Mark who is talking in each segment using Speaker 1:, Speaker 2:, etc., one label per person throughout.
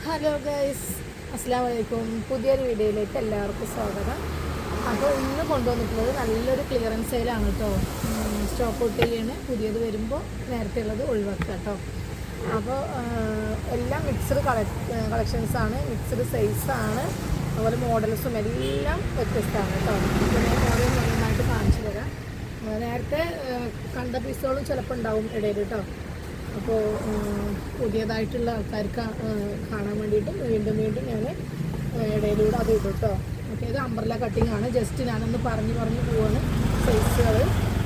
Speaker 1: Hello guys, അസ്സലാമു അലൈക്കും. പുതിയൊരു വീഡിയോയിലേക്ക് എല്ലാവർക്കും സ്വാഗതം. അപ്പോൾ ഇന്ന് കൊണ്ടുവന്നിട്ടുള്ളത് നല്ലൊരു ക്ലിയറൻസ് സെയിലാണ് കേട്ടോ. സ്റ്റോക്ക് ഔട്ട് ചെയ്യാണ്. പുതിയത് വരുമ്പോൾ നേരത്തെ ഉള്ളത് ഒഴിവാക്കുക കേട്ടോ. അപ്പോൾ എല്ലാം മിക്സ്ഡ് കളക്ഷൻസാണ്, മിക്സ്ഡ് സൈസാണ്, അതുപോലെ മോഡൽസും എല്ലാം വ്യത്യസ്തമാണ് കേട്ടോ. ഞാൻ ഓരോന്നായിട്ട് കാണിച്ചു തരാം. നേരത്തെ കണ്ട പീസുകളും ചിലപ്പോൾ ഉണ്ടാവും ഇടയിൽ കേട്ടോ. അപ്പോൾ പുതിയതായിട്ടുള്ള ആൾക്കാർക്ക് കാണാൻ വേണ്ടിയിട്ട് വീണ്ടും ഞാൻ ഇടയിലൂടെ അത് ഇടും കേട്ടോ. ഓക്കെ, ഇത് അംബ്രല കട്ടിംഗ് ആണ്. ജസ്റ്റ് ഞാനൊന്ന് പറഞ്ഞു പോവാണ് സൈസുകൾ.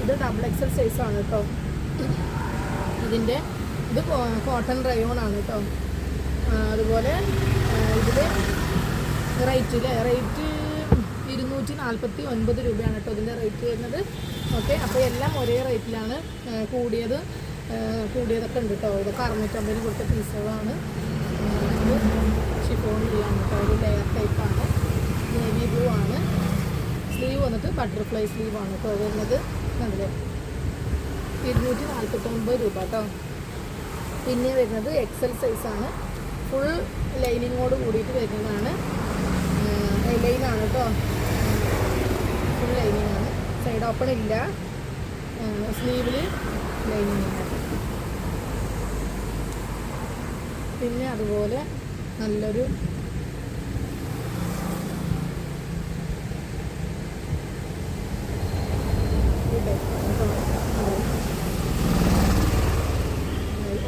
Speaker 1: ഇത് XXL സൈസാണ് കേട്ടോ. ഇത് കോട്ടൺ റയോൺ ആണ് കേട്ടോ. അതുപോലെ ഇതിൽ റേറ്റ് 249 രൂപയാണ് കേട്ടോ ഇതിൻ്റെ റേറ്റ് വരുന്നത്. ഓക്കെ, അപ്പോൾ എല്ലാം ഒരേ റേറ്റിലാണ്. കൂടിയതൊക്കെ ഉണ്ട് കേട്ടോ. ഇതൊക്കെ 650 കൊടുത്ത പീസുകളാണ്. ഇത് ഷിഫോൺ ആണ് കേട്ടോ. ഒരു ലെയർ ടൈപ്പാണ്. നേവി ബ്ലൂ ആണ്. സ്ലീവ് വന്നിട്ട് ബട്ടർഫ്ലൈ സ്ലീവാണ് കേട്ടോ വരുന്നത്. കണ്ടില്ലേ, 249 രൂപ കേട്ടോ. പിന്നെ വരുന്നത് XL സൈസാണ്. ഫുൾ ലൈനിങ്ങോട് കൂടിയിട്ട് വരുന്നതാണ്. ലൈനാണ് കേട്ടോ. ഫുൾ ലൈനിങ്ങാണ്. സൈഡ് ഓപ്പൺ ഇല്ല. സ്ലീവിൽ ലൈനിങ്ങാണ്. പിന്നെ അതുപോലെ നല്ലൊരു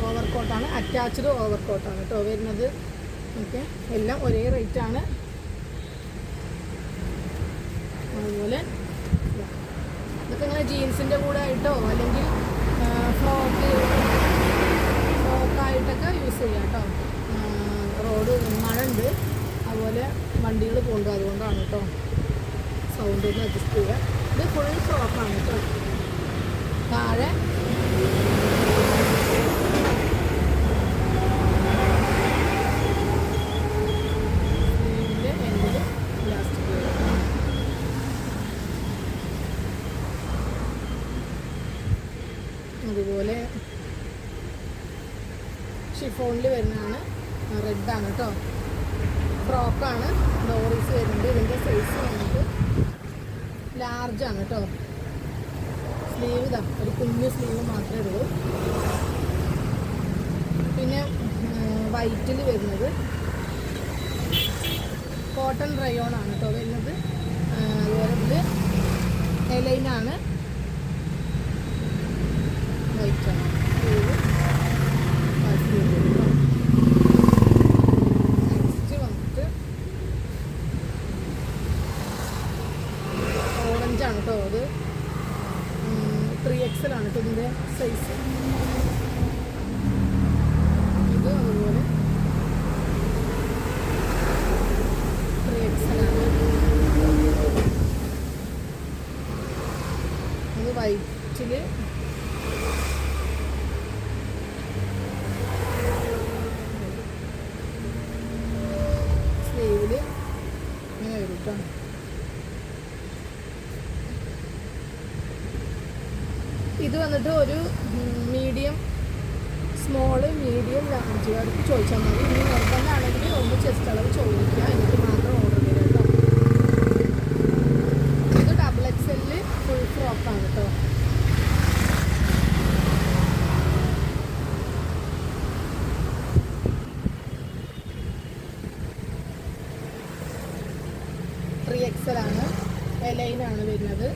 Speaker 1: ഓവർകോട്ടാണ്. അറ്റാച്ച്ഡ് ഓവർകോട്ടാണ് കേട്ടോ വരുന്നത്. ഓക്കെ, എല്ലാം ഒരേ റേറ്റാണ്. അതുപോലെ ഇതൊക്കെ ഇങ്ങനെ ജീൻസിൻ്റെ കൂടെ ആയിട്ടോ അല്ലെങ്കിൽ ഫ്രോക്കായിട്ടൊക്കെ യൂസ് ചെയ്യാം കേട്ടോ. റോഡ് മഴ ഉണ്ട്, അതുപോലെ വണ്ടികൾ പോകുന്നുണ്ട്, അതുകൊണ്ടാണ് കേട്ടോ സൗണ്ട് ഒന്ന് അഡ്ജസ്റ്റ് ചെയ്യുക. ഇത് ഫുൾ ഫ്രോക്കാണ് കേട്ടോ. താഴെ അതുപോലെ ഷിഫോണിൽ വരുന്നതാണ്. റെഡാണ് കേട്ടോ. ഫ്രോക്കാണ്. ഡോറീസ് വരുന്നുണ്ട്. ഇതിൻ്റെ സൈസ് വന്നിട്ട് ലാർജാണ് കേട്ടോ. സ്ലീവ് ഇതാ ഒരു കുഞ്ഞു സ്ലീവ് മാത്രമേ ഉള്ളൂ. പിന്നെ വൈറ്റിൽ വരുന്നത് കോട്ടൺ റയോൺ ആണ് കേട്ടോ വരുന്നത്. അതുപോലെ ഇത് എലൈനാണ്. വൈറ്റാണ്. നെക്സ്റ്റ് വന്നിട്ട് ഓറഞ്ചാണ് കേട്ടോ. അത് 3XL ആണ് കേട്ടോ ഇതിൻ്റെ സൈസ്. ഇത് അതുപോലെ 3XL ആണ്. അത് വൈറ്റിൽ സ്ലീവിൽ ഇങ്ങനെ വരും കേട്ടോ. ഇത് വന്നിട്ട് ഒരു മീഡിയം, സ്മോള്, മീഡിയം, ലാർജ് അവർക്ക് ചോദിച്ചാൽ മതി. ഇനി നിർബന്ധമാണെങ്കിൽ ഒന്ന് ചെസ്റ്റ് അളവ് ചോദിക്കുക, എനിക്ക് മാത്രം ഓർഡർ ചെയ്യാം കേട്ടോ. ഇത് XXL ഫുൾ ഫ്രോക്കാണ് കേട്ടോ. XL ആണ്. എലൈനാണ് വരുന്നത്.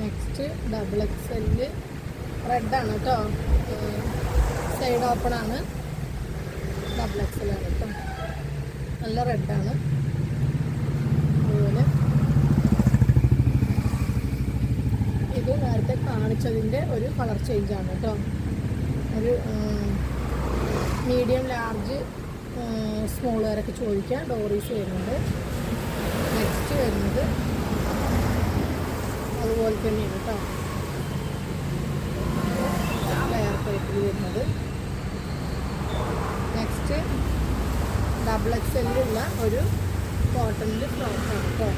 Speaker 1: നെക്സ്റ്റ് XXL റെഡാണ് കേട്ടോ. സൈഡ് ഓപ്പൺ ആണ്. XXL ആണ് കേട്ടോ. നല്ല റെഡാണ്. അതുപോലെ ഇത് നേരത്തെ കാണിച്ചതിൻ്റെ ഒരു കളർ ചേഞ്ചാണ് കേട്ടോ. ഒരു മീഡിയം, ലാർജ്, സ്മോളുകാരൊക്കെ ചോദിക്കാം. ഡോറീസ് വരുന്നുണ്ട്. നെക്സ്റ്റ് വരുന്നത് അതുപോലെ തന്നെയാണ് കേട്ടോ. ലെയർ ടൈപ്പിൽ വരുന്നത്. നെക്സ്റ്റ് XXL ഒരു കോട്ടണിൽ ഫ്രോക്കാണ് കേട്ടോ.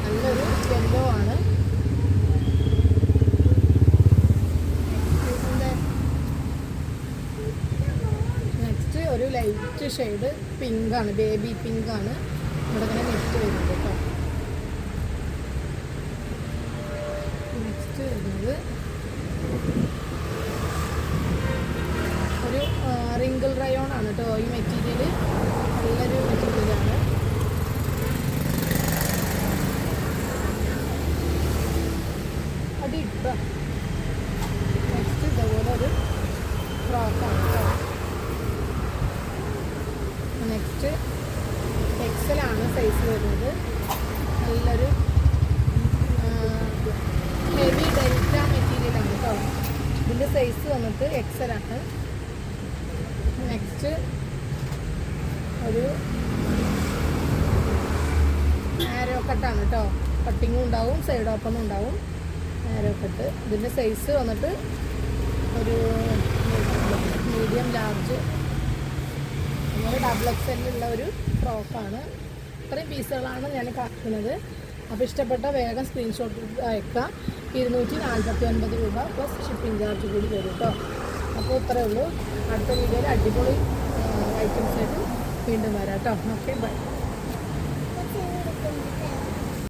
Speaker 1: നല്ലൊരു യെല്ലോ ആണ്. ലൈറ്റ് ഷെയ്ഡ് പിങ്കാണ്, ബേബി പിങ്കാണ് ഇവിടെ ഇങ്ങനെ നെറ്റ് വരുന്നത് കേട്ടോ. നെക്സ്റ്റ് വരുന്നത് ഒരു റിങ്കിൾ റയോൺ ആണ് കേട്ടോ. ഈ മെറ്റീരിയൽ നല്ലൊരു മെറ്റീരിയലാണ്. അത് ഇട്ട നെക്സ്റ്റ് ഇതേപോലെ ഒരു ഫ്രോക്കാണ് കേട്ടോ. നെക്സ്റ്റ് എക്സലാണ് സൈസ് വരുന്നത്. നല്ലൊരു ഹെവി ഡെൽറ്റ മെറ്റീരിയലാണ് കേട്ടോ. ഇതിൻ്റെ സൈസ് വന്നിട്ട് എക്സലാണ്. നെക്സ്റ്റ് ഒരു ആരോ കട്ടാണ് കേട്ടോ. കട്ടിങ്ങും ഉണ്ടാവും, സൈഡ് ഓപ്പണും ഉണ്ടാവും. ആരോ കട്ട്. ഇതിൻ്റെ സൈസ് വന്നിട്ട് ഒരു മീഡിയം ലാർജ്, അങ്ങനെ ഡബിൾ എക്സെല്ലുള്ള ഒരു ഫ്രോക്കാണ്. ഇത്രയും പീസുകളാണ് ഞാൻ കാണിക്കുന്നത്. അപ്പോൾ ഇഷ്ടപ്പെട്ട വേഗം സ്ക്രീൻഷോട്ട് അയക്കാം. 249 രൂപ പ്ലസ് ഷിപ്പിംഗ് ചാർജ് കൂടി വരും കേട്ടോ. അപ്പോൾ ഇത്രയേ ഉള്ളൂ. അടുത്ത വീഡിയോയിൽ അടിപൊളി ഐറ്റംസ് ആയിട്ട് വീണ്ടും വരാം കേട്ടോ. Okay, by.